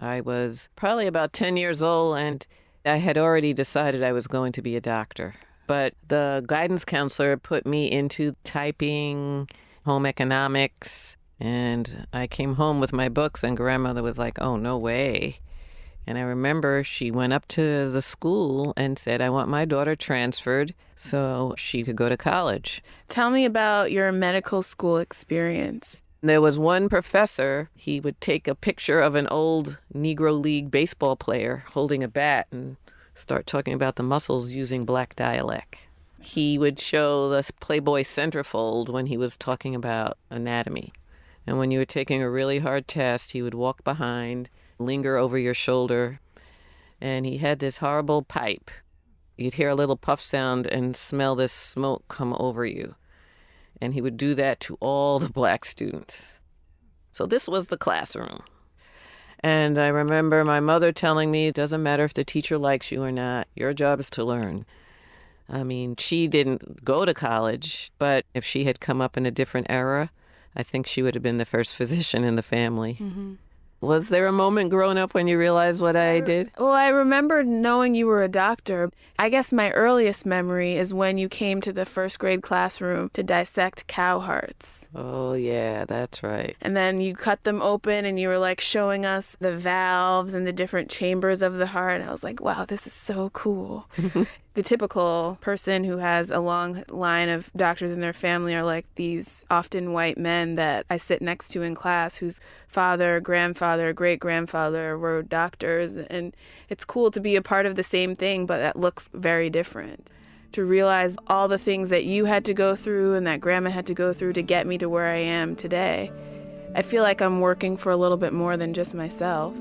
I was probably about 10 years old, and I had already decided I was going to be a doctor. But the guidance counselor put me into typing, home economics, and I came home with my books, and grandmother was like, oh, no way. And I remember she went up to the school and said, I want my daughter transferred so she could go to college. Tell me about your medical school experience. There was one professor, he would take a picture of an old Negro League baseball player holding a bat and start talking about the muscles using black dialect. He would show the Playboy centerfold when he was talking about anatomy. And when you were taking a really hard test, he would walk behind, linger over your shoulder, and he had this horrible pipe. You'd hear a little puff sound and smell this smoke come over you. And he would do that to all the black students. So this was the classroom. And I remember my mother telling me, it doesn't matter if the teacher likes you or not, your job is to learn. I mean, she didn't go to college, but if she had come up in a different era, I think she would have been the first physician in the family. Mm-hmm. Was there a moment growing up when you realized what I did? Well, I remember knowing you were a doctor. I guess my earliest memory is when you came to the first grade classroom to dissect cow hearts. Oh, yeah, that's right. And then you cut them open and you were like showing us the valves and the different chambers of the heart. And I was like, wow, this is so cool. The typical person who has a long line of doctors in their family are like these often white men that I sit next to in class whose father, grandfather, great-grandfather were doctors. And it's cool to be a part of the same thing, but that looks very different. To realize all the things that you had to go through and that grandma had to go through to get me to where I am today. I feel like I'm working for a little bit more than just myself.